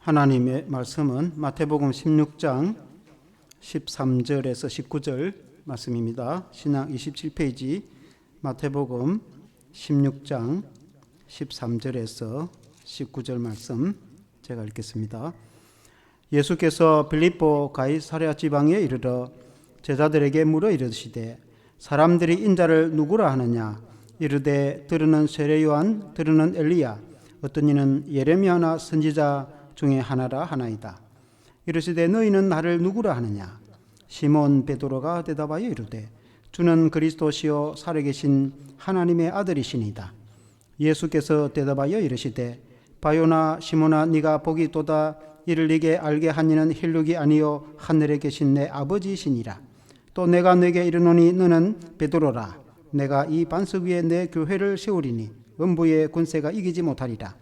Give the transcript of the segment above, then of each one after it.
하나님의 말씀은 마태복음 16장 13절에서 19절 말씀입니다. 신약 27페이지 마태복음 16장 13절에서 19절 말씀 제가 읽겠습니다. 예수께서 빌립보 가이사랴 지방에 이르러 제자들에게 물어 이르시되 사람들이 인자를 누구라 하느냐? 이르되 들으는 세례 요한, 들으는 엘리야, 어떤 이는 예레미야나 선지자 중에 하나라 하나이다. 이르시되 너희는 나를 누구라 하느냐? 시몬 베드로가 대답하여 이르되 주는 그리스도시요 살아계신 하나님의 아들이시니이다. 예수께서 대답하여 이르시되 바요나 시몬아, 네가 복이 있도다. 이를 네게 알게 한 이는 혈육이 아니요 하늘에 계신 내 아버지이시니라. 또 내가 네게 이르노니 너는 베드로라. 내가 이 반석 위에 내 교회를 세우리니 음부의 군세가 이기지 못하리라.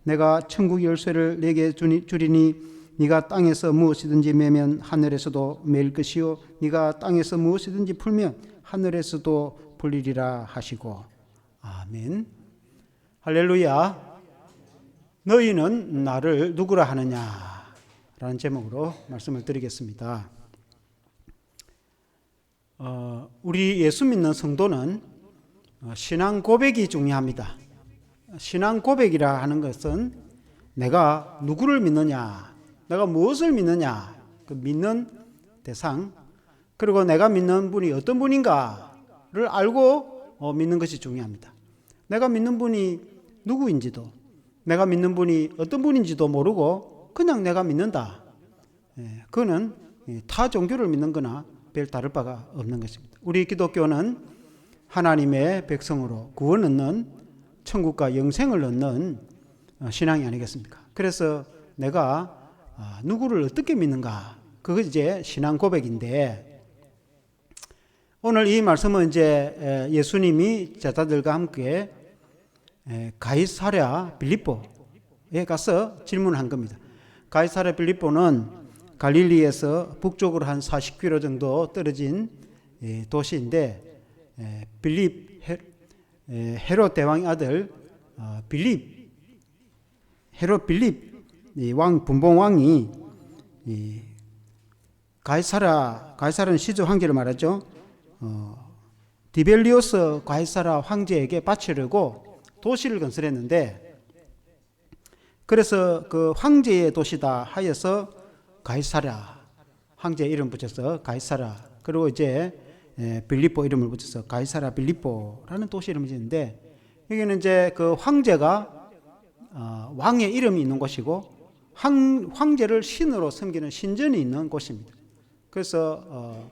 내가 천국 열쇠를 네게 주리니 네가 땅에서 무엇이든지 매면 하늘에서도 매일 것이요 네가 땅에서 무엇이든지 풀면 하늘에서도 풀리리라 하시고. 아멘. 할렐루야. 너희는 나를 누구라 하느냐? 라는 제목으로 말씀을 드리겠습니다. 우리 예수 믿는 성도는 신앙 고백이 중요합니다. 신앙 고백이라 하는 것은 내가 누구를 믿느냐, 내가 무엇을 믿느냐, 그 믿는 대상, 그리고 내가 믿는 분이 어떤 분인가를 알고 믿는 것이 중요합니다. 내가 믿는 분이 누구인지도, 내가 믿는 분이 어떤 분인지도 모르고 그냥 내가 믿는다. 그거는 타 종교를 믿는 거나 별 다를 바가 없는 것입니다. 우리 기독교는 하나님의 백성으로 구원 얻는, 천국과 영생을 얻는 신앙이 아니겠습니까? 그래서 내가 누구를 어떻게 믿는가, 그거 이제 신앙 고백인데, 오늘 이 말씀은 이제 예수님이 제자들과 함께 가이사랴 빌립보에 가서 질문한 겁니다. 가이사랴 빌립보는 갈릴리에서 북쪽으로 한 40km 정도 떨어진 도시인데, 헤롯 대왕의 아들 헤롯 빌립 왕 분봉왕이 가이사라는 시조 황제를 말하죠. 디벨리오스 가이사라 황제에게 바치려고 도시를 건설했는데, 그래서 그 황제의 도시다 하여서 가이사랴, 황제 이름 붙여서 가이사라, 그리고 이제 빌립보 이름을 붙여서 가이사랴 빌립보라는 도시 이름을 짓는데, 여기는 이제 그 황제가 왕의 이름이 있는 곳이고 황제를 신으로 섬기는 신전이 있는 곳입니다. 그래서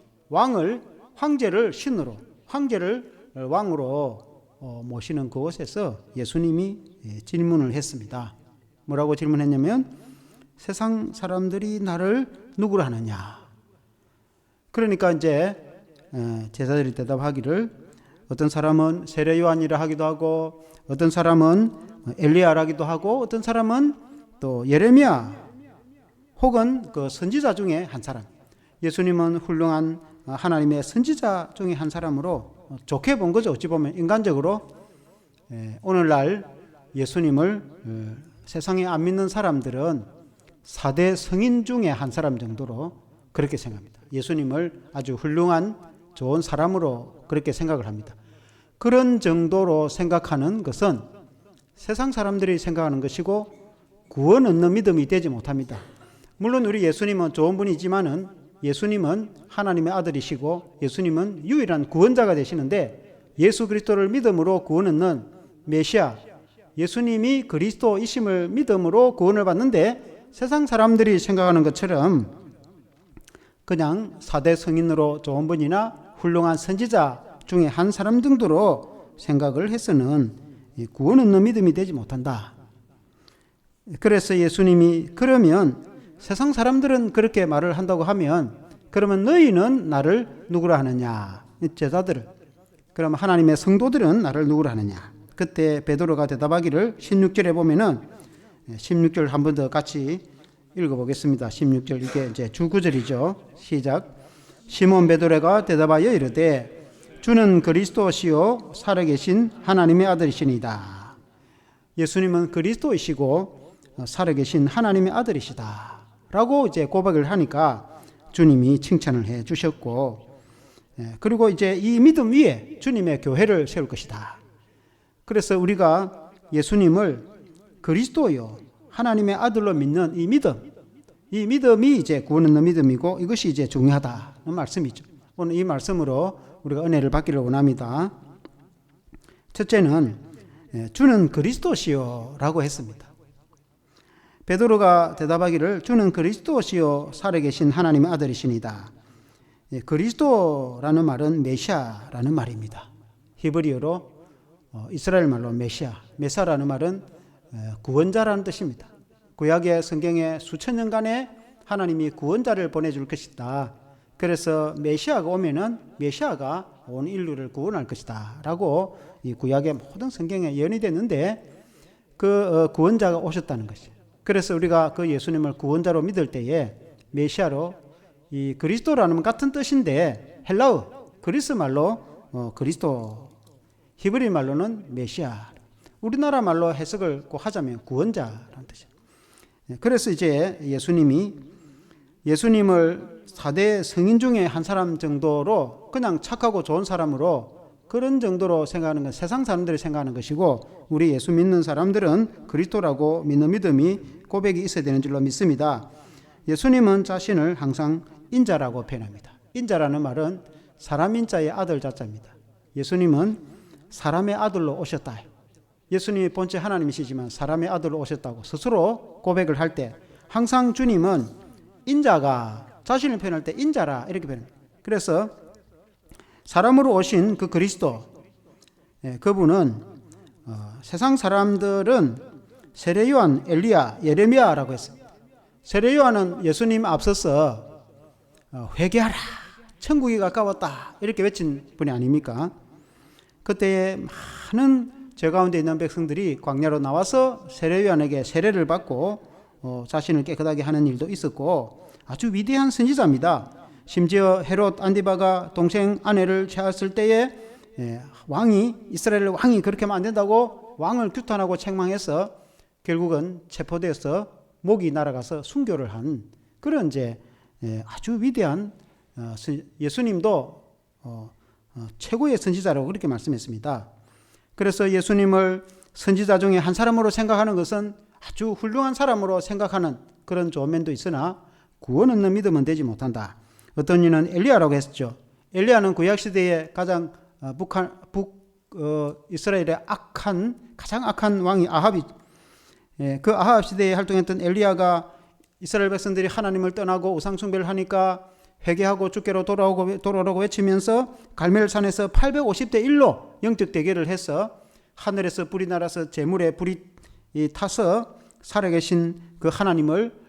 황제를 신으로, 황제를 왕으로 모시는 그곳에서 예수님이 질문을 했습니다. 뭐라고 질문했냐면 세상 사람들이 나를 누구로 하느냐? 그러니까 이제 제자들이 대답하기를 어떤 사람은 세례 요한이라 하기도 하고, 어떤 사람은 엘리야라 하기도 하고, 어떤 사람은 또 예레미야 혹은 그 선지자 중에 한 사람. 예수님은 훌륭한 하나님의 선지자 중에 한 사람으로 좋게 본 거죠. 어찌 보면 인간적으로. 오늘날 예수님을 세상에 안 믿는 사람들은 4대 성인 중에 한 사람 정도로 그렇게 생각합니다. 예수님을 아주 훌륭한 좋은 사람으로 그렇게 생각을 합니다. 그런 정도로 생각하는 것은 세상 사람들이 생각하는 것이고 구원 얻는 믿음이 되지 못합니다. 물론 우리 예수님은 좋은 분이지만은 예수님은 하나님의 아들이시고 예수님은 유일한 구원자가 되시는데, 예수 그리스도를 믿음으로 구원 얻는 메시아, 예수님이 그리스도이심을 믿음으로 구원을 받는데, 세상 사람들이 생각하는 것처럼 그냥 4대 성인으로 좋은 분이나 훌륭한 선지자 중에 한 사람 정도로 생각을 해서는 구원 얻는 믿음이 되지 못한다. 그래서 예수님이 그러면 세상 사람들은 그렇게 말을 한다고 하면 그러면 너희는 나를 누구라 하느냐? 제자들을. 그럼 하나님의 성도들은 나를 누구라 하느냐? 그때 베드로가 대답하기를 16절에 보면은 16절 한 번 더 같이 읽어보겠습니다. 16절, 이게 이제 주구절이죠. 시작. 시몬 베드로가 대답하여 이르되 주는 그리스도시요 살아계신 하나님의 아들이시니이다. 예수님은 그리스도이시고 살아계신 하나님의 아들이시다 라고 이제 고백을 하니까 주님이 칭찬을 해 주셨고, 그리고 이제 이 믿음 위에 주님의 교회를 세울 것이다. 그래서 우리가 예수님을 그리스도요 하나님의 아들로 믿는 이 믿음이 이제 구원 얻는 믿음이고, 이것이 이제 중요하다는 말씀이죠. 오늘 이 말씀으로 우리가 은혜를 받기를 원합니다. 첫째는 주는 그리스도시요 라고 했습니다. 베드로가 대답하기를 주는 그리스도시요 살아계신 하나님의 아들이시니다. 그리스도라는 말은 메시아라는 말입니다. 히브리어로 이스라엘 말로 메사라는 말은 구원자라는 뜻입니다. 구약의 성경에 수천 년간에 하나님이 구원자를 보내줄 것이다. 그래서 메시아가 오면은 메시아가 온 인류를 구원할 것이다 라고 이 구약의 모든 성경에 예언이 됐는데, 그 구원자가 오셨다는 것이에요. 그래서 우리가 그 예수님을 구원자로 믿을 때에 메시아로, 이 그리스도라는 같은 뜻인데 헬라어 그리스 말로 그리스도, 히브리 말로는 메시아, 우리나라 말로 해석을 꼭 하자면 구원자라는 뜻이에요. 그래서 이제 예수님을 4대 성인 중에 한 사람 정도로, 그냥 착하고 좋은 사람으로, 그런 정도로 생각하는 건 세상 사람들이 생각하는 것이고, 우리 예수 믿는 사람들은 그리스도라고 믿는 믿음이 고백이 있어야 되는 줄로 믿습니다. 예수님은 자신을 항상 인자라고 표현합니다. 인자라는 말은 사람 인자의 아들 자자입니다. 예수님은 사람의 아들로 오셨다. 예수님이 본체 하나님이시지만 사람의 아들로 오셨다고 스스로 고백을 할 때 항상 주님은 인자가, 자신을 표현할 때 인자라 이렇게 표현합니다. 그래서 사람으로 오신 그 그리스도, 그분은 세상 사람들은 세례요한, 엘리야, 예레미야라고 했습니다. 세례요한은 예수님 앞서서 회개하라, 천국이 가까웠다 이렇게 외친 분이 아닙니까? 그때에 많은 죄 가운데 있는 백성들이 광야로 나와서 세례요한에게 세례를 받고 자신을 깨끗하게 하는 일도 있었고, 아주 위대한 선지자입니다. 심지어 헤롯 안디바가 동생 아내를 취했을 때에 이스라엘 왕이 그렇게 하면 안 된다고 왕을 규탄하고 책망해서 결국은 체포돼서 목이 날아가서 순교를 한 그런 이제 아주 위대한, 예수님도 최고의 선지자라고 그렇게 말씀했습니다. 그래서 예수님을 선지자 중에 한 사람으로 생각하는 것은 아주 훌륭한 사람으로 생각하는 그런 좋은 면도 있으나 구원 없는 믿음은 되지 못한다. 어떤 이는 엘리야라고 했었죠. 엘리야는 구약시대에 가장 이스라엘의 가장 악한 왕이 아합이, 그 아합 시대에 활동했던 엘리야가 이스라엘 백성들이 하나님을 떠나고 우상숭배를 하니까 회개하고 주께로 돌아오라고 외치면서 갈멜산에서 850대 1로 영적 대결을 해서 하늘에서 불이 날아서 재물에 불이 타서 살아계신 그 하나님을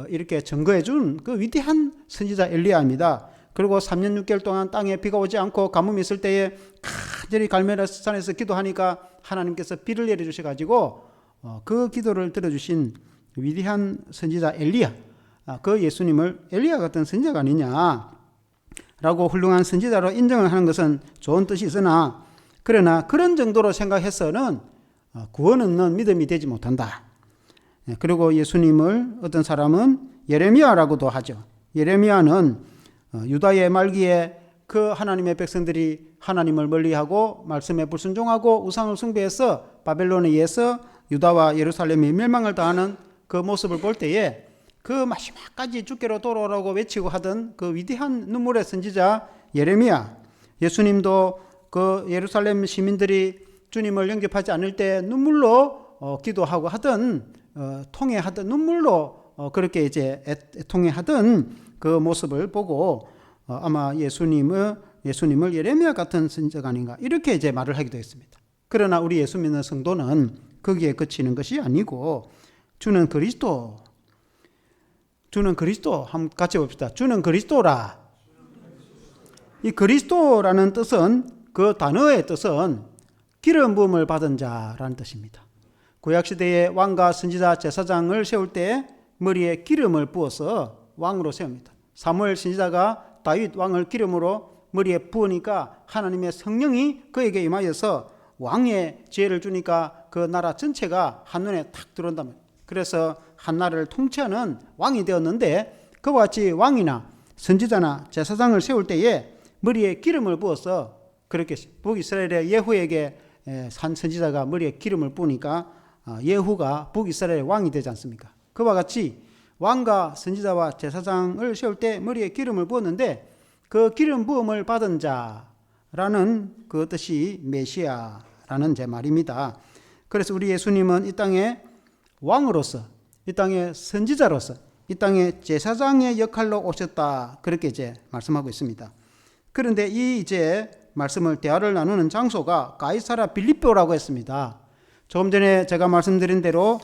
이렇게 증거해 준 그 위대한 선지자 엘리야입니다. 그리고 3년 6개월 동안 땅에 비가 오지 않고 가뭄이 있을 때에 간절히 갈멜산에서 기도하니까 하나님께서 비를 내려주셔가지고 그 기도를 들어주신 위대한 선지자 엘리야, 그 예수님을 엘리야 같은 선지자가 아니냐라고 훌륭한 선지자로 인정을 하는 것은 좋은 뜻이 있으나, 그러나 그런 정도로 생각해서는 구원 없는 믿음이 되지 못한다. 그리고 예수님을 어떤 사람은 예레미야라고도 하죠. 예레미야는 유다의 말기에 그 하나님의 백성들이 하나님을 멀리하고 말씀에 불순종하고 우상을 숭배해서 바벨론에 의해서 유다와 예루살렘이 멸망을 당하는 그 모습을 볼 때에 그 마지막까지 주께로 돌아오라고 외치고 하던 그 위대한 눈물의 선지자 예레미야, 예수님도 그 예루살렘 시민들이 주님을 영접하지 않을 때 눈물로 기도하고 하던, 통회하던 눈물로 그렇게 이제 통회하던 그 모습을 보고 아마 예수님을 예레미야 같은 선지자가 아닌가 이렇게 이제 말을 하기도 했습니다. 그러나 우리 예수 믿는 성도는 거기에 그치는 것이 아니고 주는 그리스도 한번 같이 봅시다. 주는 그리스도라. 이 그리스도라는 뜻은, 그 단어의 뜻은 기름 부음을 받은 자라는 뜻입니다. 구약시대에 왕과 선지자 제사장을 세울 때 머리에 기름을 부어서 왕으로 세웁니다. 사무엘 선지자가 다윗 왕을 기름으로 머리에 부으니까 하나님의 성령이 그에게 임하여서 왕의 지혜를 주니까 그 나라 전체가 한눈에 탁 들어온다면 그래서 한 나라를 통치하는 왕이 되었는데, 그와 같이 왕이나 선지자나 제사장을 세울 때에 머리에 기름을 부어서, 그렇게 북이스라엘의 예후에게 산 선지자가 머리에 기름을 부으니까 예후가 북이스라엘의 왕이 되지 않습니까? 그와 같이 왕과 선지자와 제사장을 세울 때 머리에 기름을 부었는데, 그 기름 부음을 받은 자라는 그 뜻이 메시아라는 제 말입니다. 그래서 우리 예수님은 이 땅에 왕으로서, 이 땅의 선지자로서, 이 땅의 제사장의 역할로 오셨다, 그렇게 이제 말씀하고 있습니다. 그런데 이 이제 말씀을, 대화를 나누는 장소가 가이사랴 빌립보라고 했습니다. 조금 전에 제가 말씀드린 대로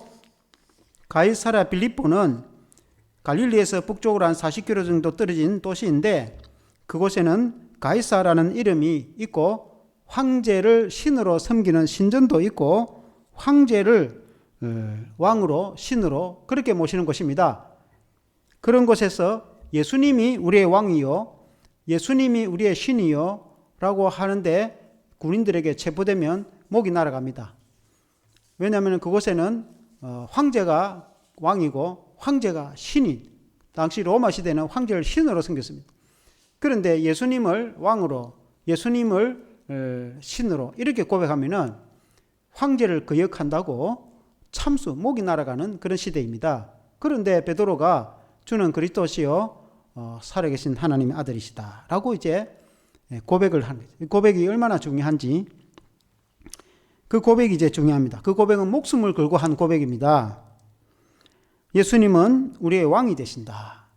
가이사랴 빌립보는 갈릴리에서 북쪽으로 한 40km 정도 떨어진 도시인데, 그곳에는 가이사라는 이름이 있고 황제를 신으로 섬기는 신전도 있고 황제를 왕으로, 신으로 그렇게 모시는 곳입니다. 그런 곳에서 예수님이 우리의 왕이요, 예수님이 우리의 신이요 라고 하는데 군인들에게 체포되면 목이 날아갑니다. 왜냐하면 그곳에는 황제가 왕이고 황제가 신인, 당시 로마 시대는 황제를 신으로 섬겼습니다. 그런데 예수님을 왕으로, 예수님을 신으로 이렇게 고백하면은 황제를 거역한다고 참수, 목이 날아가는 그런 시대입니다. 그런데 베드로가 주는 그리스도시요 살아계신 하나님의 아들이시다 라고 이제 고백을 하는 거죠. 고백이 얼마나 중요한지, 그 고백이 이제 중요합니다. 그 고백은 목숨을 걸고 한 고백입니다. 예수님은 우리의 왕이 되신다.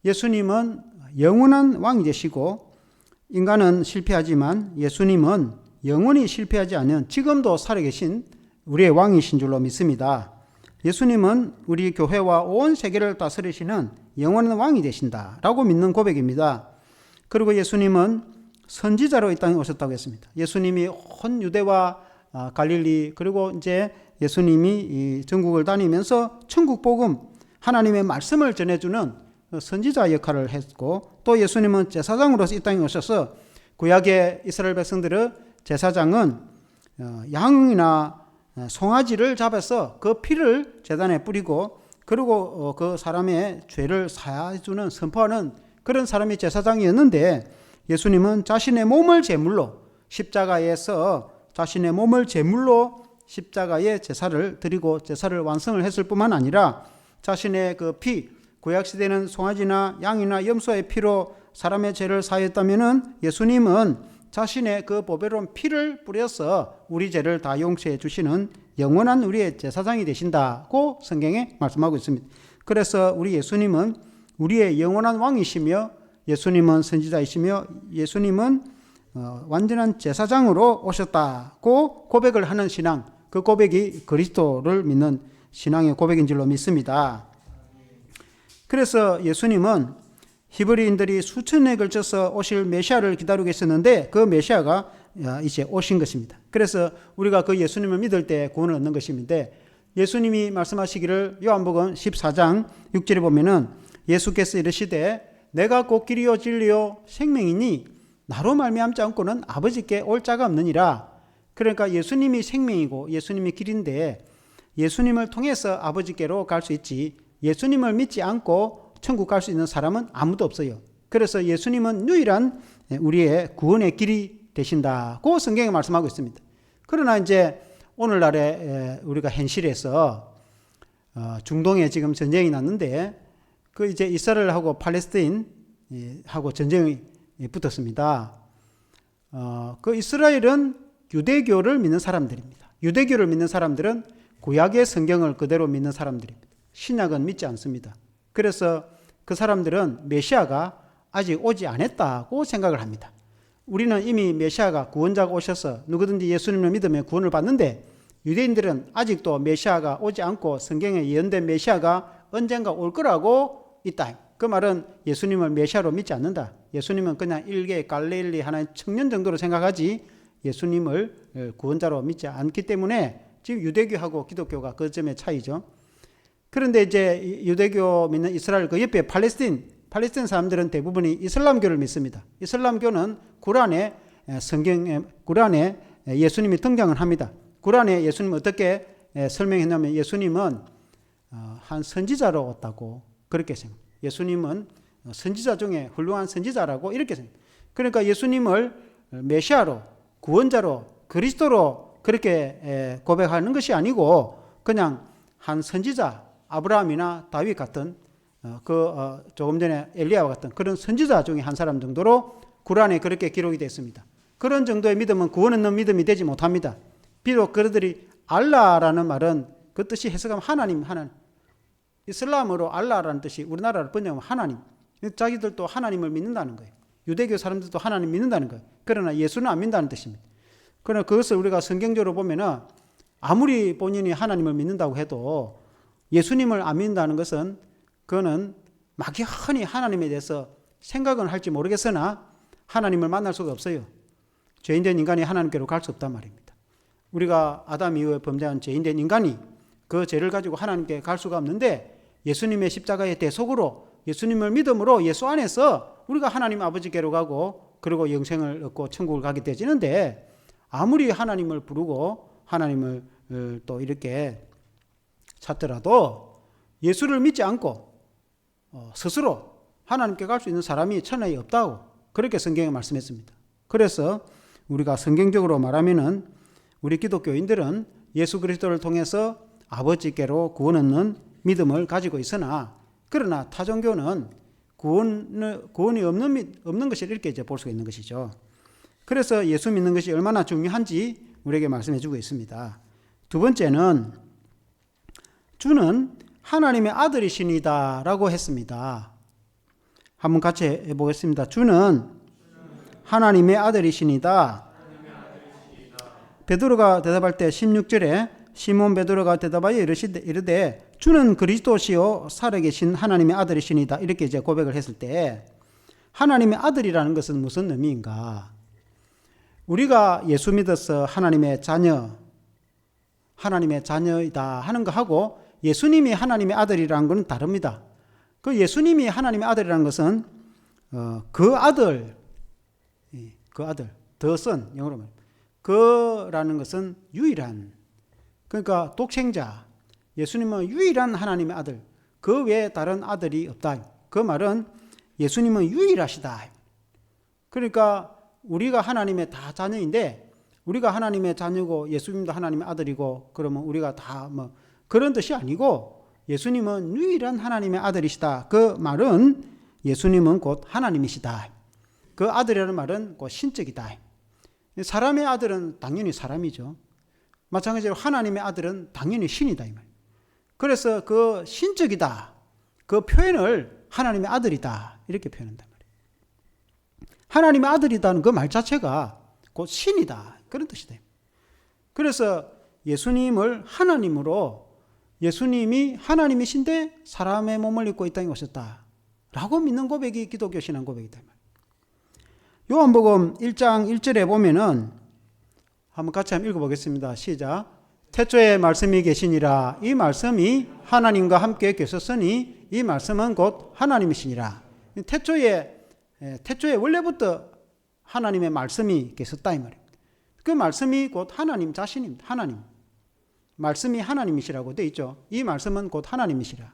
예수님은 영원한 왕이 되시고, 인간은 실패하지만 예수님은 영원히 실패하지 않은 지금도 살아계신 우리의 왕이신 줄로 믿습니다. 예수님은 우리 교회와 온 세계를 다스리시는 영원한 왕이 되신다 라고 믿는 고백입니다. 그리고 예수님은 선지자로 이 땅에 오셨다고 했습니다. 예수님이 온 유대와 갈릴리, 그리고 이제 예수님이 이 전국을 다니면서 천국 복음, 하나님의 말씀을 전해주는 선지자 역할을 했고, 또 예수님은 제사장으로서 이 땅에 오셔서 구약의 이스라엘 백성들의 제사장은 양이나 송아지를 잡아서 그 피를 제단에 뿌리고, 그리고 그 사람의 죄를 사해주는, 선포하는 그런 사람이 제사장이었는데, 예수님은 자신의 몸을 제물로 십자가에서 자신의 몸을 제물로 십자가에 제사를 드리고 제사를 완성을 했을 뿐만 아니라 자신의 그 피, 구약시대는 송아지나 양이나 염소의 피로 사람의 죄를 사했다면은 예수님은 자신의 그 보배로운 피를 뿌려서 우리 죄를 다 용서해 주시는 영원한 우리의 제사장이 되신다고 성경에 말씀하고 있습니다. 그래서 우리 예수님은 우리의 영원한 왕이시며, 예수님은 선지자이시며, 예수님은 완전한 제사장으로 오셨다고 고백을 하는 신앙, 그 고백이 그리스도를 믿는 신앙의 고백인 줄로 믿습니다. 그래서 예수님은 히브리인들이 수천에 걸쳐서 오실 메시아를 기다리고 있었는데, 그 메시아가 이제 오신 것입니다. 그래서 우리가 그 예수님을 믿을 때 구원을 얻는 것입니다. 예수님이 말씀하시기를 요한복음 14장 6절에 보면은 예수께서 이르시되 내가 곧 길이요 진리요 생명이니 나로 말미암지 않고는 아버지께 올 자가 없느니라. 그러니까 예수님이 생명이고 예수님이 길인데, 예수님을 통해서 아버지께로 갈 수 있지, 예수님을 믿지 않고 천국 갈 수 있는 사람은 아무도 없어요. 그래서 예수님은 유일한 우리의 구원의 길이 되신다고 성경에 말씀하고 있습니다. 그러나 이제 오늘날에 우리가 현실에서 중동에 지금 전쟁이 났는데, 그 이제 이스라엘하고 팔레스타인하고 전쟁이 붙었습니다. 그 이스라엘은 유대교를 믿는 사람들입니다. 유대교를 믿는 사람들은 구약의 성경을 그대로 믿는 사람들입니다. 신약은 믿지 않습니다. 그래서 그 사람들은 메시아가 아직 오지 않았다고 생각을 합니다. 우리는 이미 메시아가, 구원자가 오셔서 누구든지 예수님을 믿으면 구원을 받는데, 유대인들은 아직도 메시아가 오지 않고 성경에 예언된 메시아가 언젠가 올 거라고 있다. 그 말은 예수님을 메시아로 믿지 않는다. 예수님은 그냥 일개 갈릴리 하나의 청년 정도로 생각하지 예수님을 구원자로 믿지 않기 때문에 지금 유대교하고 기독교가 그 점의 차이죠. 그런데 이제 유대교 믿는 이스라엘 그 옆에 팔레스타인 사람들은 대부분이 이슬람교를 믿습니다. 이슬람교는 구란에 예수님이 등장을 합니다. 구란에 예수님은 어떻게 설명했냐면, 예수님은 한 선지자로 왔다고 그렇게 생각합니다. 예수님은 선지자 중에 훌륭한 선지자라고 이렇게 생각합니다. 그러니까 예수님을 메시아로, 구원자로, 그리스도로 그렇게 고백하는 것이 아니고 그냥 한 선지자, 아브라함이나 다윗 같은 조금 전에 엘리야와 같은 그런 선지자 중에 한 사람 정도로 구란에 그렇게 기록이 됐습니다. 그런 정도의 믿음은 구원 없는 믿음이 되지 못합니다. 비록 그들이 알라라는 말은 그 뜻이 해석하면 하나님. 이슬람어로 알라라는 뜻이 우리나라로 번역하면 하나님. 자기들도 하나님을 믿는다는 거예요. 유대교 사람들도 하나님 믿는다는 거예요. 그러나 예수는 안 믿는다는 뜻입니다. 그러나 그것을 우리가 성경적으로 보면은 아무리 본인이 하나님을 믿는다고 해도 예수님을 안 믿는다는 것은 그거는 막연히 하나님에 대해서 생각은 할지 모르겠으나 하나님을 만날 수가 없어요. 죄인된 인간이 하나님께로 갈 수 없단 말입니다. 우리가 아담 이후에 범죄한 죄인된 인간이 그 죄를 가지고 하나님께 갈 수가 없는데 예수님의 십자가의 대속으로 예수님을 믿음으로 예수 안에서 우리가 하나님 아버지께로 가고 그리고 영생을 얻고 천국을 가게 되지는데 아무리 하나님을 부르고 하나님을 또 이렇게 찾더라도 예수를 믿지 않고 스스로 하나님께 갈 수 있는 사람이 천하에 없다고 그렇게 성경에 말씀했습니다. 그래서 우리가 성경적으로 말하면은 우리 기독교인들은 예수 그리스도를 통해서 아버지께로 구원 얻는 믿음을 가지고 있으나 그러나 타종교는 구원이 없는 것을 이렇게 이제 볼 수가 있는 것이죠. 그래서 예수 믿는 것이 얼마나 중요한지 우리에게 말씀해 주고 있습니다. 두 번째는 주는 하나님의 아들이시니다 라고 했습니다. 한번 같이 해보겠습니다. 주는 하나님의 아들이시니다. 베드로가 대답할 때 16절에 시몬 베드로가 대답하여 이르되 주는 그리스도시요 살아계신 하나님의 아들이시니다. 이렇게 이제 고백을 했을 때 하나님의 아들이라는 것은 무슨 의미인가? 우리가 예수 믿어서 하나님의 자녀이다 하는 거하고 예수님이 하나님의 아들이라는 건 다릅니다. 그 예수님이 하나님의 아들이라는 것은 그 아들, the son, 영어로 말하면 그라는 것은 유일한, 그러니까 독생자, 예수님은 유일한 하나님의 아들, 그 외에 다른 아들이 없다. 그 말은 예수님은 유일하시다. 그러니까 우리가 하나님의 다 자녀인데 우리가 하나님의 자녀고 예수님도 하나님의 아들이고 그러면 우리가 다 뭐 그런 뜻이 아니고 예수님은 유일한 하나님의 아들이시다. 그 말은 예수님은 곧 하나님이시다. 그 아들이라는 말은 곧 신적이다. 사람의 아들은 당연히 사람이죠. 마찬가지로 하나님의 아들은 당연히 신이다 이 말. 그래서 그 신적이다. 그 표현을 하나님의 아들이다 이렇게 표현한단 말이에요. 하나님의 아들이다는 그 말 자체가 곧 신이다 그런 뜻이다. 그래서 예수님을 하나님으로 예수님이 하나님이신데 사람의 몸을 입고 이 땅에 오셨다 라고 믿는 고백이 기독교 신앙 고백이다. 요한복음 1장 1절에 보면은 한번 같이 한번 읽어보겠습니다. 시작. 태초에 말씀이 계시니라. 이 말씀이 하나님과 함께 계셨으니 이 말씀은 곧 하나님이시니라. 태초에 원래부터 하나님의 말씀이 계셨다 이 말입니다. 그 말씀이 곧 하나님 자신입니다. 하나님. 말씀이 하나님이시라고 되어 있죠. 이 말씀은 곧 하나님이시라.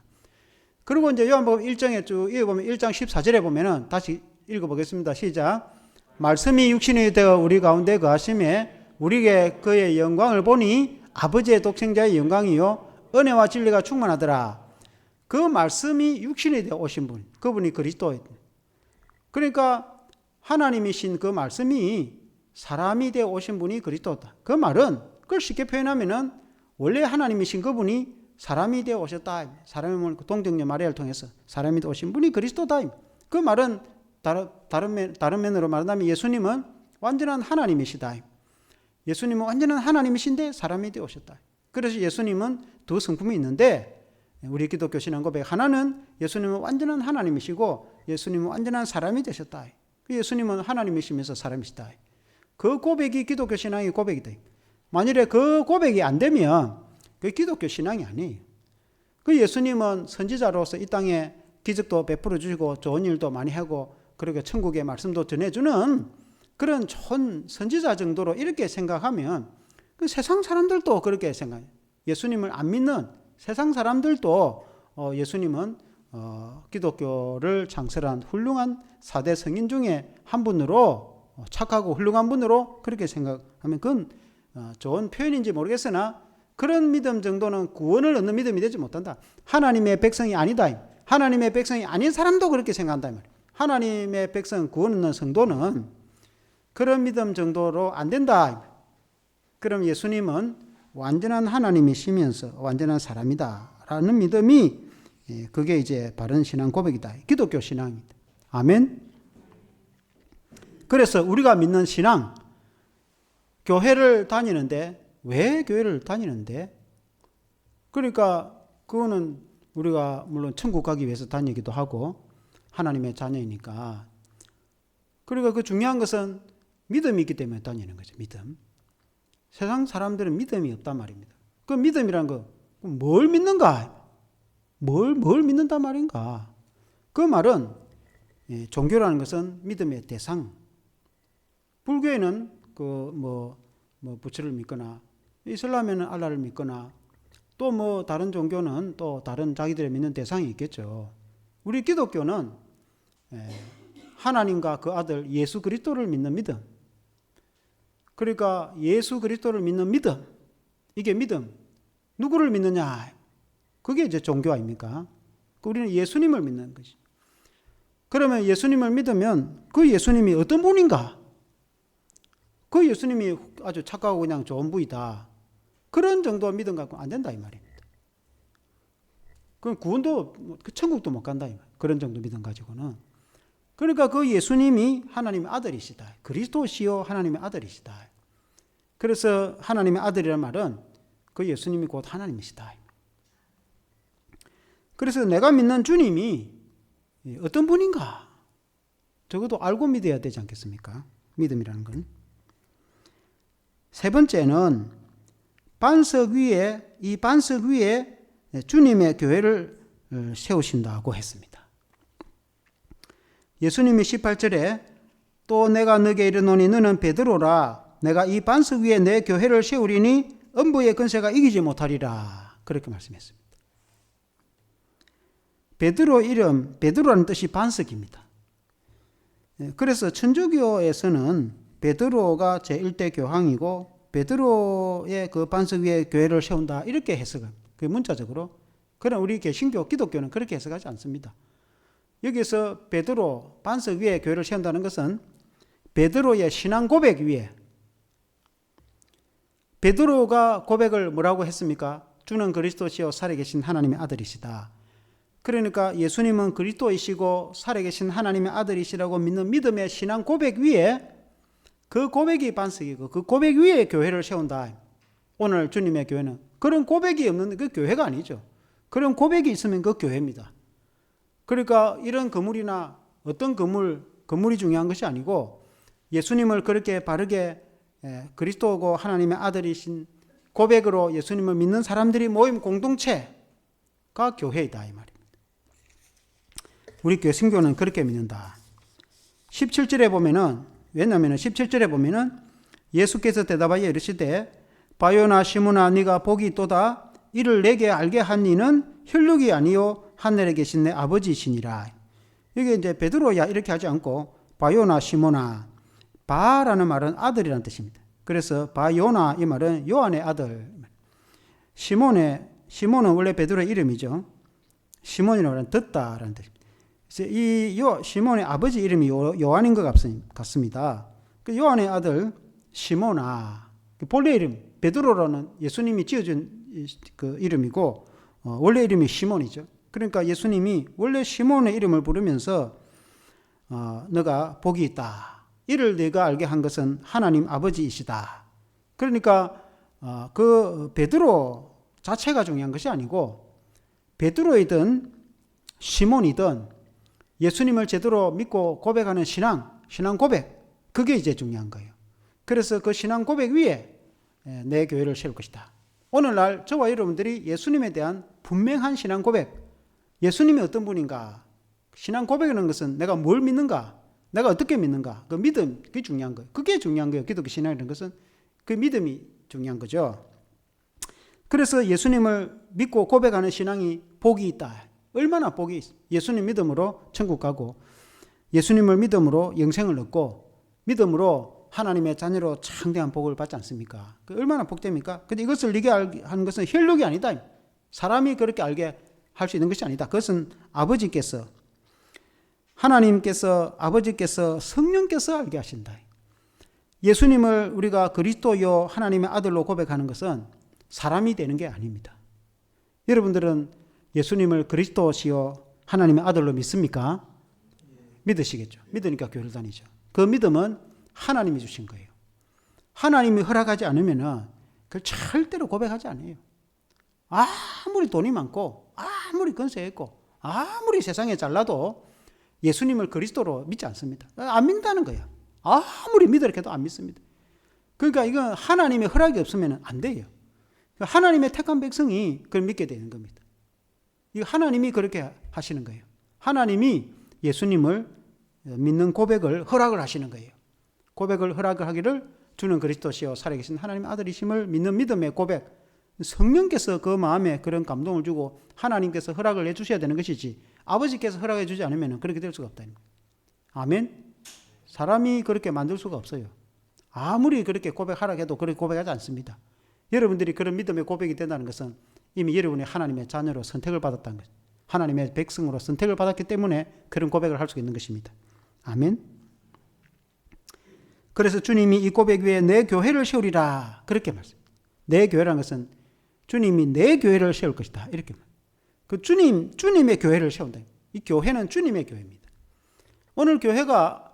그리고 이제 요한복음 1장에 쭉 읽어보면 1장 14절에 보면은 다시 읽어보겠습니다. 시작. 말씀이 육신이 되어 우리 가운데 거하심에 우리에게 그의 영광을 보니 아버지의 독생자의 영광이요 은혜와 진리가 충만하더라. 그 말씀이 육신이 되어 오신 분, 그분이 그리스도예요. 그러니까 하나님이신 그 말씀이 사람이 되어 오신 분이 그리스도다. 그 말은 그걸 쉽게 표현하면은 원래 하나님이신 그분이 사람이 되어 오셨다. 사람의 몸을 동정녀 마리아를 통해서 사람이 되어 오신 분이 그리스도다. 그 말은 다른 면으로 말하면 예수님은 완전한 하나님이시다. 예수님은 완전한 하나님이신데 사람이 되어 오셨다. 그래서 예수님은 두 성품이 있는데 우리 기독교 신앙 고백 하나는 예수님은 완전한 하나님이시고 예수님은 완전한 사람이 되셨다. 예수님은 하나님이시면서 사람이시다. 그 고백이 기독교 신앙의 고백이다. 만일에 그 고백이 안 되면 그 기독교 신앙이 아니에요. 그 예수님은 선지자로서 이 땅에 기적도 베풀어 주시고 좋은 일도 많이 하고 그리고 천국의 말씀도 전해주는 그런 좋은 선지자 정도로 이렇게 생각하면 그 세상 사람들도 그렇게 생각해요. 예수님을 안 믿는 세상 사람들도 예수님은 기독교를 창설한 훌륭한 4대 성인 중에 한 분으로, 착하고 훌륭한 분으로 그렇게 생각하면 그건 좋은 표현인지 모르겠으나 그런 믿음 정도는 구원을 얻는 믿음이 되지 못한다. 하나님의 백성이 아니다. 하나님의 백성이 아닌 사람도 그렇게 생각한다. 하나님의 백성, 구원 얻는 성도는 그런 믿음 정도로 안 된다. 그럼 예수님은 완전한 하나님이시면서 완전한 사람이다 라는 믿음이, 그게 이제 바른 신앙 고백이다. 기독교 신앙입니다. 아멘. 그래서 우리가 믿는 신앙, 교회를 다니는데, 왜 교회를 다니는데? 그러니까 그거는 우리가 물론 천국 가기 위해서 다니기도 하고 하나님의 자녀이니까. 그러니까 그 중요한 것은 믿음이 있기 때문에 다니는 거죠. 믿음. 세상 사람들은 믿음이 없단 말입니다. 그 믿음이란 거 뭘 믿는가? 뭘 믿는단 말인가? 그 말은 종교라는 것은 믿음의 대상. 불교에는 부처를 믿거나, 이슬람에는 알라를 믿거나, 또 다른 종교는 또 다른 자기들의 믿는 대상이 있겠죠. 우리 기독교는 하나님과 그 아들 예수 그리스도를 믿는 믿음. 그러니까 예수 그리스도를 믿는 믿음. 이게 믿음. 누구를 믿느냐? 그게 이제 종교 아닙니까? 우리는 예수님을 믿는 것이. 그러면 예수님을 믿으면 그 예수님이 어떤 분인가? 그 예수님이 아주 착하고 그냥 좋은 분이다. 그런 정도 믿음 갖고 안 된다 이 말입니다. 그럼 구원도, 천국도 못 간다 이 말. 그런 정도 믿음 가지고는. 그러니까 그 예수님이 하나님의 아들이시다. 그리스도시요 하나님의 아들이시다. 그래서 하나님의 아들이라는 말은 그 예수님이 곧 하나님이시다. 그래서 내가 믿는 주님이 어떤 분인가? 적어도 알고 믿어야 되지 않겠습니까? 믿음이라는 건. 세 번째는 이 반석 위에 주님의 교회를 세우신다고 했습니다. 예수님이 18절에 또 내가 너에게 이르노니 너는 베드로라. 내가 이 반석 위에 내 교회를 세우리니 음부의 권세가 이기지 못하리라. 그렇게 말씀했습니다. 베드로 이름, 베드로라는 뜻이 반석입니다. 그래서 천주교에서는 베드로가 제1대 교황이고 베드로의 그 반석 위에 교회를 세운다 이렇게 해석합니다. 그 문자적으로. 그러나 우리 개신교, 기독교는 그렇게 해석하지 않습니다. 여기서 베드로, 반석 위에 교회를 세운다는 것은 베드로의 신앙 고백 위에, 베드로가 고백을 뭐라고 했습니까? 주는 그리스도시요 살아계신 하나님의 아들이시다. 그러니까 예수님은 그리스도이시고 살아계신 하나님의 아들이시라고 믿는 믿음의 신앙 고백 위에, 그 고백이 반석이고 그 고백 위에 교회를 세운다. 오늘 주님의 교회는 그런 고백이 없는 그 교회가 아니죠. 그런 고백이 있으면 그 교회입니다. 그러니까 이런 건물이나 어떤 건물이 중요한 것이 아니고 예수님을 그렇게 바르게 그리스도고 하나님의 아들이신 고백으로 예수님을 믿는 사람들이 모임 공동체가 교회이다 이 말입니다. 우리 교회 신교는 그렇게 믿는다. 17절에 보면은, 왜냐하면 17절에 보면은 예수께서 대답하여 이르시되 바요나 시므나 네가 복이 있도다. 이를 내게 알게 한 이는 혈육이 아니요 하늘에 계신 내 아버지시니라. 이게 이제 베드로야 이렇게 하지 않고 바요나 시므나, 바라는 말은 아들이라는 뜻입니다. 그래서 바요나 이 말은 요한의 아들. 시몬은 원래 베드로의 이름이죠. 시몬이라는 말은 듣다라는 뜻입니다. 이 시몬의 아버지 이름이 요한인 것 같습니다. 그 요한의 아들 시몬아, 본래 이름 베드로라는 예수님이 지어준 그 이름이고 원래 이름이 시몬이죠. 그러니까 예수님이 원래 시몬의 이름을 부르면서 너가 복이 있다. 이를 네가 알게 한 것은 하나님 아버지이시다. 그러니까 그 베드로 자체가 중요한 것이 아니고 베드로이든 시몬이든 예수님을 제대로 믿고 고백하는 신앙 고백, 그게 이제 중요한 거예요. 그래서 그 신앙 고백 위에 내 교회를 세울 것이다. 오늘날 저와 여러분들이 예수님에 대한 분명한 신앙 고백, 예수님이 어떤 분인가, 신앙 고백이라는 것은 내가 뭘 믿는가, 내가 어떻게 믿는가, 그 믿음, 그게 중요한 거예요. 그게 중요한 거예요. 기독교 신앙이라는 것은 그 믿음이 중요한 거죠. 그래서 예수님을 믿고 고백하는 신앙이 복이 있다. 얼마나 복이 있어. 예수님 믿음으로 천국 가고 예수님을 믿음으로 영생을 얻고 믿음으로 하나님의 자녀로 창대한 복을 받지 않습니까? 얼마나 복됩니까? 근데 이것을 알게 하는 것은 혈육이 아니다. 사람이 그렇게 알게 할 수 있는 것이 아니다. 그것은 아버지께서 하나님께서 아버지께서 성령께서 알게 하신다. 예수님을 우리가 그리스도요 하나님의 아들로 고백하는 것은 사람이 되는 게 아닙니다. 여러분들은 예수님을 그리스도시요 하나님의 아들로 믿습니까? 믿으시겠죠. 믿으니까 교회를 다니죠. 그 믿음은 하나님이 주신 거예요. 하나님이 허락하지 않으면 그걸 절대로 고백하지 않아요. 아무리 돈이 많고 아무리 건세 있고 아무리 세상에 잘나도 예수님을 그리스도로 믿지 않습니다. 안 믿는다는 거예요. 아무리 믿으려고 해도 안 믿습니다. 그러니까 이건 하나님의 허락이 없으면 안 돼요. 하나님의 택한 백성이 그걸 믿게 되는 겁니다. 이거 하나님이 그렇게 하시는 거예요. 하나님이 예수님을 믿는 고백을 허락을 하시는 거예요. 고백을 허락을 하기를 주는 그리스도시요 살아계신 하나님의 아들이심을 믿는 믿음의 고백. 성령께서 그 마음에 그런 감동을 주고 하나님께서 허락을 해주셔야 되는 것이지 아버지께서 허락해 주지 않으면 그렇게 될 수가 없다. 아멘. 사람이 그렇게 만들 수가 없어요. 아무리 그렇게 고백하라 해도 그렇게 고백하지 않습니다. 여러분들이 그런 믿음의 고백이 된다는 것은 이미 여러분이 하나님의 자녀로 선택을 받았다는 것, 하나님의 백성으로 선택을 받았기 때문에 그런 고백을 할 수 있는 것입니다. 아멘. 그래서 주님이 이 고백 위에 내 교회를 세우리라 그렇게 말씀. 내 교회라는 것은 주님이 내 교회를 세울 것이다 이렇게 말. 그 주님의 교회를 세운다. 이 교회는 주님의 교회입니다. 오늘 교회가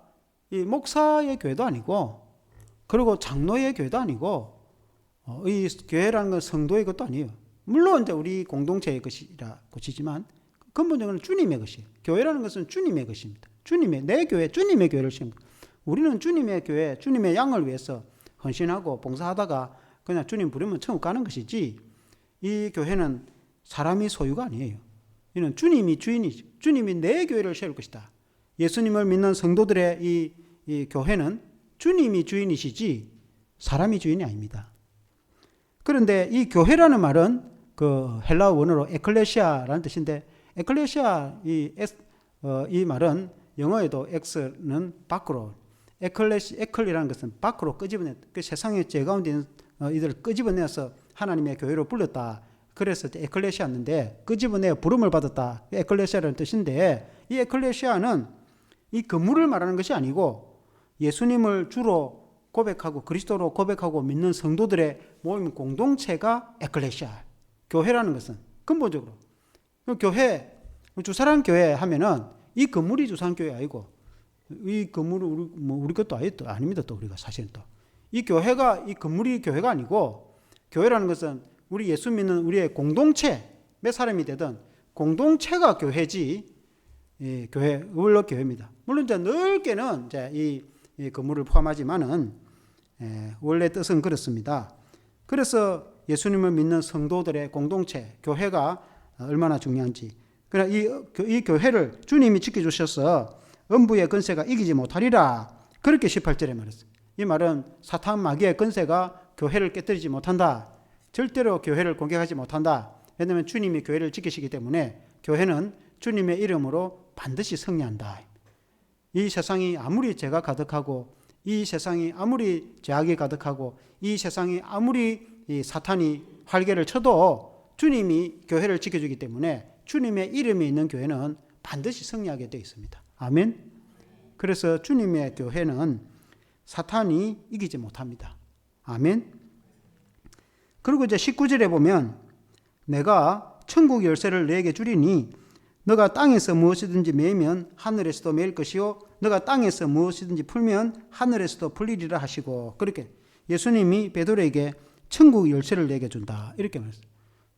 이 목사의 교회도 아니고 그리고 장로의 교회도 아니고 이 교회라는 건 성도의 것도 아니에요. 물론 이제 우리 공동체의 것이지만 근본적으로는 주님의 것이에요. 교회라는 것은 주님의 것입니다. 내 교회, 주님의 교회를 세웁니다. 우리는 주님의 교회, 주님의 양을 위해서 헌신하고 봉사하다가 그냥 주님 부르면 천국 가는 것이지 이 교회는 사람이 소유가 아니에요. 이는 주님이 주인이죠. 주님이 내 교회를 세울 것이다. 예수님을 믿는 성도들의 이 교회는 주님이 주인이시지 사람이 주인이 아닙니다. 그런데 이 교회라는 말은 그 헬라어 원어로 에클레시아라는 뜻인데 에클레시아 이 말은 영어에도 X는 밖으로 에클이라는 것은 밖으로 끄집어내 그 세상의 죄 가운데 있는 이들을 끄집어내서 하나님의 교회로 불렀다. 그래서 에클레시아였는데 끄집어내 부름을 받았다. 에클레시아라는 뜻인데 이 에클레시아는 이 건물을 말하는 것이 아니고 예수님을 주로 고백하고 그리스도로 고백하고 믿는 성도들의 모임 공동체가 에클레시아. 교회라는 것은 근본적으로 교회 주사랑 교회 하면은 이 건물이 주사랑 교회 아니고 이 건물은 우리 것도 아닙니다. 또 우리가 사실은 또 이 교회가 이 건물이 교회가 아니고 교회라는 것은 우리 예수 믿는 우리의 공동체 몇 사람이 되든 공동체가 교회지 교회 원로 교회입니다. 물론 이제 넓게는 이제 이 건물을 포함하지만은 원래 뜻은 그렇습니다. 그래서 예수님을 믿는 성도들의 공동체 교회가 얼마나 중요한지. 그러나 이 교회를 주님이 지켜주셔서 음부의 권세가 이기지 못하리라. 그렇게 18절에 말했어요. 이 말은 사탄 마귀의 권세가 교회를 깨뜨리지 못한다. 절대로 교회를 공격하지 못한다. 왜냐하면 주님이 교회를 지키시기 때문에 교회는 주님의 이름으로 반드시 승리한다. 이 세상이 아무리 죄가 가득하고 이 세상이 아무리 죄악이 가득하고 이 세상이 아무리 이 사탄이 활개를 쳐도 주님이 교회를 지켜주기 때문에 주님의 이름이 있는 교회는 반드시 승리하게 되어 있습니다. 아멘. 그래서 주님의 교회는 사탄이 이기지 못합니다. 아멘. 그리고 이제 19절에 보면 내가 천국 열쇠를 너에게 주리니 너가 땅에서 무엇이든지 매면 하늘에서도 매일 것이요 너가 땅에서 무엇이든지 풀면 하늘에서도 풀리리라 하시고 그렇게 예수님이 베드로에게 천국 열쇠를 내게 준다 이렇게 말했어요.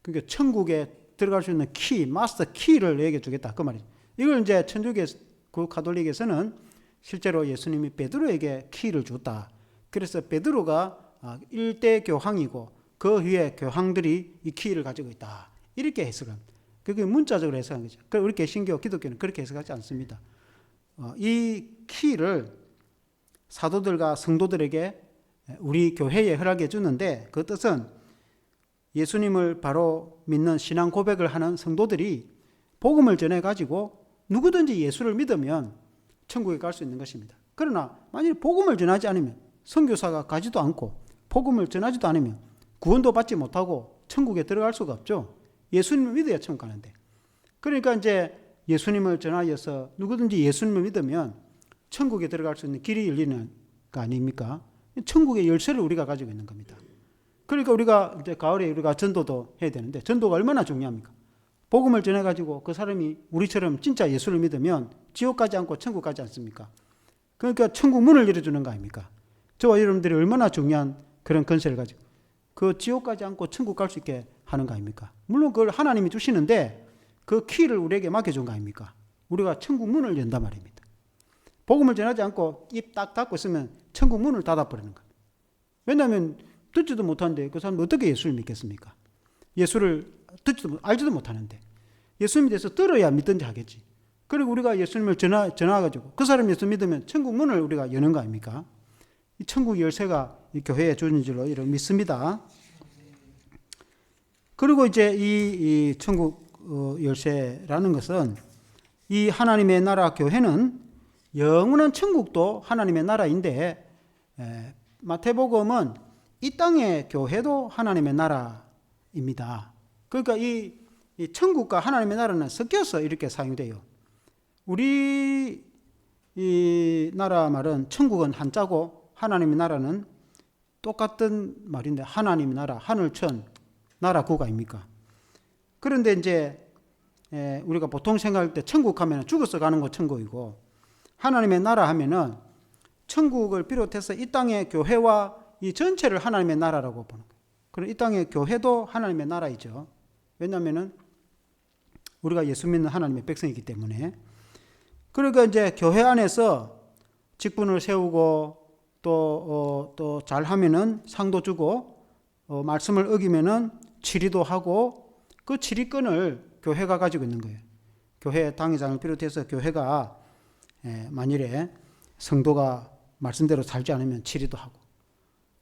그러니까 천국에 들어갈 수 있는 키, 마스터 키를 내게 주겠다 그 말이죠. 이걸 이제 천주교 그 가톨릭에서는 실제로 예수님이 베드로에게 키를 줬다. 그래서 베드로가 1대 교황이고 그 위에 교황들이 이 키를 가지고 있다. 이렇게 해석합니다. 그게 문자적으로 해석한 거죠. 우리 개신교, 기독교는 그렇게 해석하지 않습니다. 이 키를 사도들과 성도들에게 우리 교회에 허락해 주는데 그 뜻은 예수님을 바로 믿는 신앙 고백을 하는 성도들이 복음을 전해가지고 누구든지 예수를 믿으면 천국에 갈 수 있는 것입니다. 그러나 만일 복음을 전하지 않으면, 선교사가 가지도 않고 복음을 전하지도 않으면 구원도 받지 못하고 천국에 들어갈 수가 없죠. 예수님을 믿어야 천국 가는데. 그러니까 이제 예수님을 전하여서 누구든지 예수님을 믿으면 천국에 들어갈 수 있는 길이 열리는 거 아닙니까? 천국의 열쇠를 우리가 가지고 있는 겁니다. 그러니까 우리가 이제 가을에 우리가 전도도 해야 되는데, 전도가 얼마나 중요합니까? 복음을 전해가지고 그 사람이 우리처럼 진짜 예수를 믿으면 지옥 가지 않고 천국 가지 않습니까? 그러니까 천국 문을 열어주는 거 아닙니까? 저와 여러분들이 얼마나 중요한 그런 건세를 가지고 그 지옥 가지 않고 천국 갈 수 있게 하는 거 아닙니까? 물론 그걸 하나님이 주시는데 그 키를 우리에게 맡겨준 거 아닙니까? 우리가 천국 문을 연단 말입니다. 복음을 전하지 않고 입 딱 닫고 있으면 천국 문을 닫아버리는 거예요. 왜냐하면 듣지도 못하는데 그 사람은 어떻게 예수를 믿겠습니까? 예수를 알지도 못하는데 예수님에 대해서 들어야 믿든지 하겠지. 그리고 우리가 예수님을 전화가지고 그 사람 예수 믿으면 천국 문을 우리가 여는 거 아닙니까? 이 천국 열쇠가 이 교회에 주는 줄로 이런 믿습니다. 그리고 이제 이 천국 열쇠라는 것은 이 하나님의 나라 교회는 영원한 천국도 하나님의 나라인데, 마태복음은 이 땅의 교회도 하나님의 나라입니다. 그러니까 이 천국과 하나님의 나라는 섞여서 이렇게 사용돼요. 우리 이 나라 말은 천국은 한자고 하나님의 나라는 똑같은 말인데, 하나님의 나라, 하늘천, 나라 구가 아닙니까? 그런데 이제 우리가 보통 생각할 때 천국 하면 죽어서 가는 거 천국이고, 하나님의 나라 하면은 천국을 비롯해서 이 땅의 교회와 이 전체를 하나님의 나라라고 보는 거예요. 그럼 이 땅의 교회도 하나님의 나라이죠. 왜냐하면은 우리가 예수 믿는 하나님의 백성이기 때문에. 그러니까 이제 교회 안에서 직분을 세우고 또 잘하면은 상도 주고, 말씀을 어기면은 치리도 하고, 그 치리권을 교회가 가지고 있는 거예요. 교회 당회장을 비롯해서 교회가 만일에 성도가 말씀대로 살지 않으면 치리도 하고,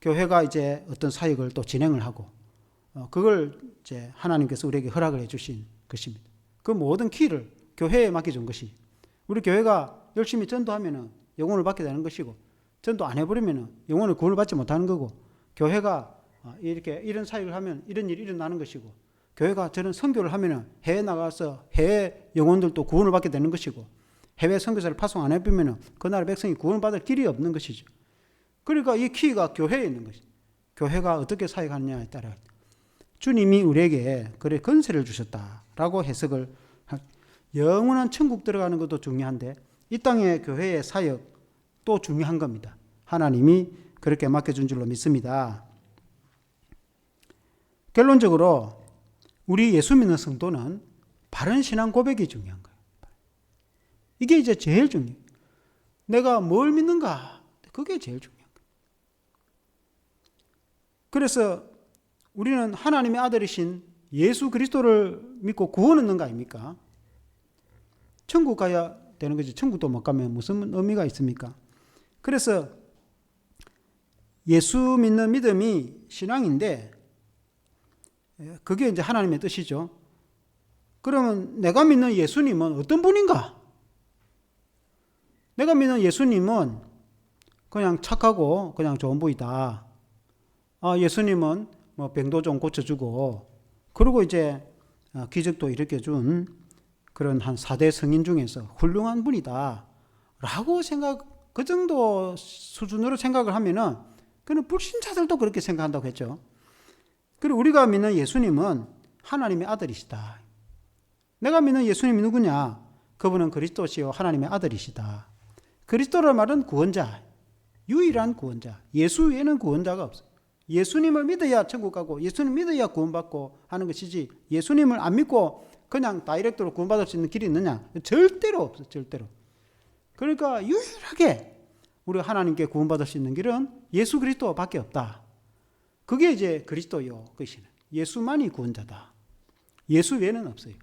교회가 이제 어떤 사역을 또 진행을 하고, 그걸 이제 하나님께서 우리에게 허락을 해주신 것입니다. 그 모든 키를 교회에 맡겨준 것이, 우리 교회가 열심히 전도하면은 영혼을 받게 되는 것이고, 전도 안 해버리면은 영혼을 구원을 받지 못하는 거고, 교회가 이렇게 이런 사역을 하면 이런 일이 일어나는 것이고, 교회가 저런 선교를 하면은 해외 나가서 해외 영혼들도 구원을 받게 되는 것이고, 해외 선교사를 파송 안 해보면은 그 나라 백성이 구원을 받을 길이 없는 것이죠. 그러니까 이 키가 교회에 있는 것이죠. 교회가 어떻게 사역하느냐에 따라 주님이 우리에게 그래 건세를 주셨다라고 해석을, 영원한 천국 들어가는 것도 중요한데 이 땅의 교회의 사역도 중요한 겁니다. 하나님이 그렇게 맡겨준 줄로 믿습니다. 결론적으로 우리 예수 믿는 성도는 바른 신앙 고백이 중요한 거예요. 이게 이제 제일 중요해요. 내가 뭘 믿는가? 그게 제일 중요한 거예요. 그래서 우리는 하나님의 아들이신 예수 그리스도를 믿고 구원 얻는 거 아닙니까? 천국 가야 되는 거지. 천국도 못 가면 무슨 의미가 있습니까? 그래서 예수 믿는 믿음이 신앙인데, 그게 이제 하나님의 뜻이죠. 그러면 내가 믿는 예수님은 어떤 분인가? 내가 믿는 예수님은 그냥 착하고 그냥 좋은 분이다. 예수님은 뭐 병도 좀 고쳐주고, 그리고 이제 기적도 일으켜준 그런 한 4대 성인 중에서 훌륭한 분이다 라고 그 정도 수준으로 생각을 하면은, 그는 불신자들도 그렇게 생각한다고 했죠. 그리고 우리가 믿는 예수님은 하나님의 아들이시다. 내가 믿는 예수님이 누구냐? 그분은 그리스도시요 하나님의 아들이시다. 그리스도란 말은 구원자, 유일한 구원자. 예수 외에는 구원자가 없어요. 예수님을 믿어야 천국 가고 예수님 믿어야 구원받고 하는 것이지, 예수님을 안 믿고 그냥 다이렉트로 구원받을 수 있는 길이 있느냐? 절대로 없어요. 절대로. 그러니까 유일하게 우리가 하나님께 구원받을 수 있는 길은 예수 그리스도밖에 없다. 그게 이제 그리스도요. 그것이는 예수만이 구원자다. 예수 외에는 없어요.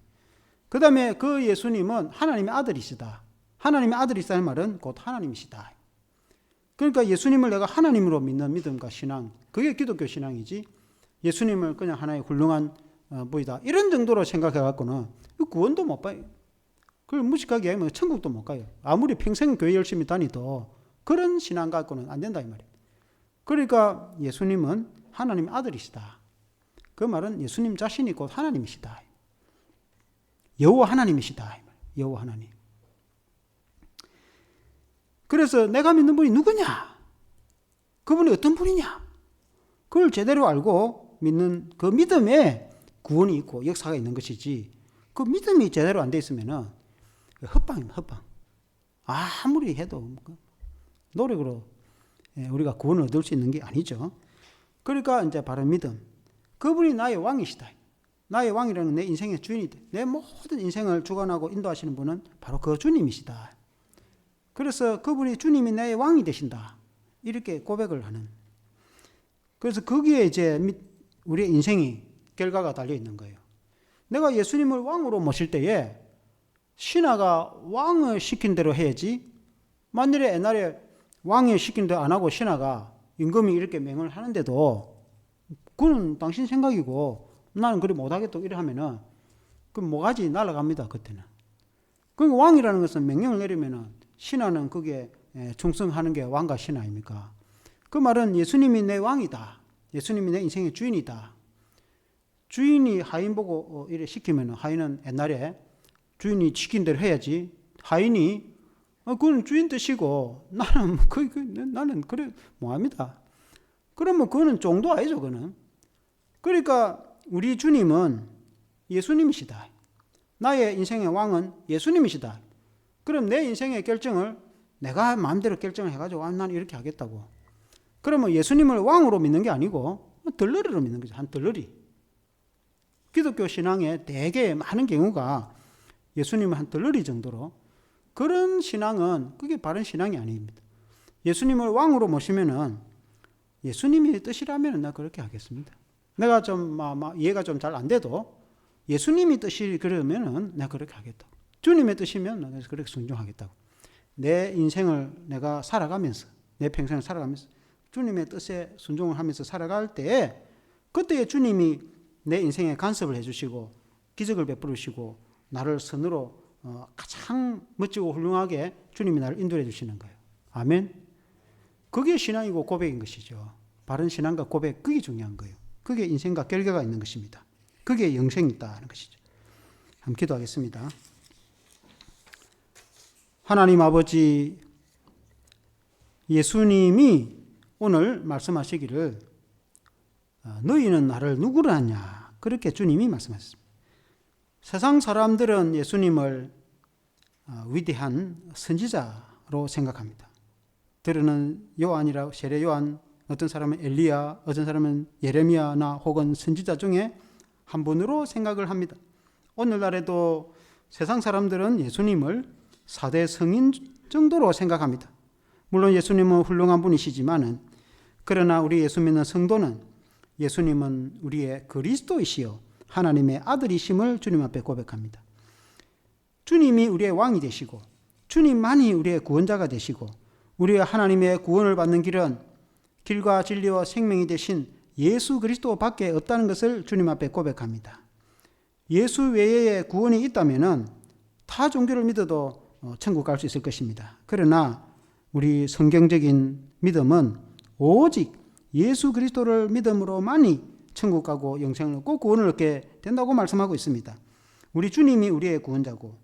그 다음에 그 예수님은 하나님의 아들이시다. 하나님의 아들이시다는 말은 곧 하나님이시다. 그러니까 예수님을 내가 하나님으로 믿는 믿음과 신앙, 그게 기독교 신앙이지, 예수님을 그냥 하나의 훌륭한 분이다 이런 정도로 생각해갖고는 구원도 못 봐요. 그걸 무식하게 하면 천국도 못 가요. 아무리 평생 교회 열심히 다니도 그런 신앙 갖고는 안 된다 이 말이에요. 그러니까 예수님은 하나님의 아들이시다. 그 말은 예수님 자신이 곧 하나님이시다. 여호와 하나님이시다. 여호와 하나님. 그래서 내가 믿는 분이 누구냐? 그분이 어떤 분이냐? 그걸 제대로 알고 믿는 그 믿음에 구원이 있고 역사가 있는 것이지, 그 믿음이 제대로 안 돼 있으면 헛방입니다. 헛방. 아무리 해도 노력으로 우리가 구원을 얻을 수 있는 게 아니죠. 그러니까 이제 바른 믿음. 그분이 나의 왕이시다. 나의 왕이라는 내 인생의 주인이다. 내 모든 인생을 주관하고 인도하시는 분은 바로 그 주님이시다. 그래서 그분이 주님이 나의 왕이 되신다. 이렇게 고백을 하는. 그래서 거기에 이제 우리의 인생이 결과가 달려 있는 거예요. 내가 예수님을 왕으로 모실 때에 신하가 왕을 시킨 대로 해야지, 만일에 옛날에 왕이 시킨 대로 안 하고 신하가 임금이 이렇게 명을 하는데도 그건 당신 생각이고 나는 그리 못하겠다고 이래 하면은 그 모가지 날아갑니다. 그때는. 그러니까 왕이라는 것은 명령을 내리면은 신하는 그게 충성하는 게 왕과 신하 아닙니까? 그 말은 예수님이 내 왕이다. 예수님이 내 인생의 주인이다. 주인이 하인 보고 이래 시키면 하인은 옛날에 주인이 시킨 대로 해야지, 하인이 그건 주인 뜻이고 나는 그래 뭐합니다. 그러면 그거는 종도 아니죠. 그거는. 그러니까 우리 주님은 예수님이시다. 나의 인생의 왕은 예수님이시다. 그럼 내 인생의 결정을 내가 마음대로 결정을 해가지고 난 이렇게 하겠다고. 그러면 예수님을 왕으로 믿는 게 아니고 덜러리로 믿는 거죠. 한 덜러리. 기독교 신앙에 되게 많은 경우가 예수님을 한 덜러리 정도로, 그런 신앙은 그게 바른 신앙이 아닙니다. 예수님을 왕으로 모시면은 예수님의 뜻이라면 나 그렇게 하겠습니다. 내가 좀 이해가 좀 잘 안 돼도 예수님이 뜻이 그러면은 내가 그렇게 하겠다. 주님의 뜻이면 내가 그렇게 순종하겠다고. 내 인생을 내가 살아가면서, 내 평생을 살아가면서 주님의 뜻에 순종을 하면서 살아갈 때에, 그때에 주님이 내 인생에 간섭을 해주시고 기적을 베풀으시고 나를 선으로 가장 멋지고 훌륭하게 주님이 나를 인도해 주시는 거예요. 아멘. 그게 신앙이고 고백인 것이죠. 바른 신앙과 고백, 그게 중요한 거예요. 그게 인생과 결과가 있는 것입니다. 그게 영생이 있다는 것이죠. 한번 기도하겠습니다. 하나님 아버지, 예수님이 오늘 말씀하시기를 너희는 나를 누구로 하냐, 그렇게 주님이 말씀하셨습니다. 세상 사람들은 예수님을 위대한 선지자로 생각합니다. 들으는 요한이라, 세례 요한, 어떤 사람은 엘리야, 어떤 사람은 예레미야나 혹은 선지자 중에 한 분으로 생각을 합니다. 오늘날에도 세상 사람들은 예수님을 4대 성인 정도로 생각합니다. 물론 예수님은 훌륭한 분이시지만은, 그러나 우리 예수 믿는 성도는 예수님은 우리의 그리스도이시요 하나님의 아들이심을 주님 앞에 고백합니다. 주님이 우리의 왕이 되시고 주님만이 우리의 구원자가 되시고 우리의 하나님의 구원을 받는 길은 길과 진리와 생명이 되신 예수 그리스도 밖에 없다는 것을 주님 앞에 고백합니다. 예수 외에 구원이 있다면 타 종교를 믿어도 천국 갈 수 있을 것입니다. 그러나 우리 성경적인 믿음은 오직 예수 그리스도를 믿음으로만이 천국 가고 영생을 얻고 구원을 얻게 된다고 말씀하고 있습니다. 우리 주님이 우리의 구원자고,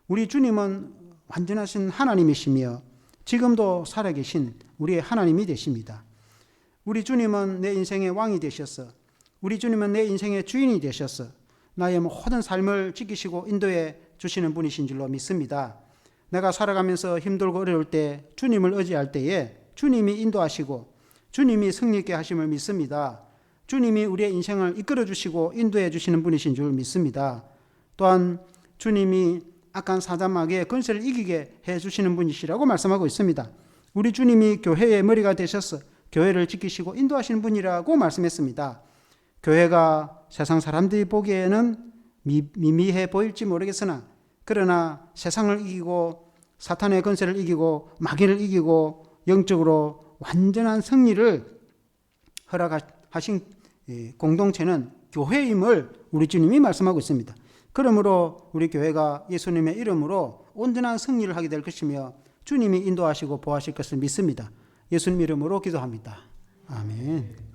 우리 주님은 완전하신 하나님이시며 지금도 살아계신 우리의 하나님이 되십니다. 우리 주님은 내 인생의 왕이 되셔서, 우리 주님은 내 인생의 주인이 되셔서 나의 모든 삶을 지키시고 인도해 주시는 분이신 줄로 믿습니다. 내가 살아가면서 힘들고 어려울 때, 주님을 의지할 때에 주님이 인도하시고 주님이 승리 있게 하심을 믿습니다. 주님이 우리의 인생을 이끌어 주시고 인도해 주시는 분이신 줄 믿습니다. 또한 주님이 악한 사단마귀의 권세를 이기게 해 주시는 분이시라고 말씀하고 있습니다. 우리 주님이 교회의 머리가 되셔서 교회를 지키시고 인도하시는 분이라고 말씀했습니다. 교회가 세상 사람들이 보기에는 미미해 보일지 모르겠으나, 그러나 세상을 이기고 사탄의 권세를 이기고 마귀를 이기고 영적으로 완전한 승리를 허락하신 공동체는 교회임을 우리 주님이 말씀하고 있습니다. 그러므로 우리 교회가 예수님의 이름으로 온전한 승리를 하게 될 것이며 주님이 인도하시고 보호하실 것을 믿습니다. 예수님 이름으로 기도합니다. 아멘.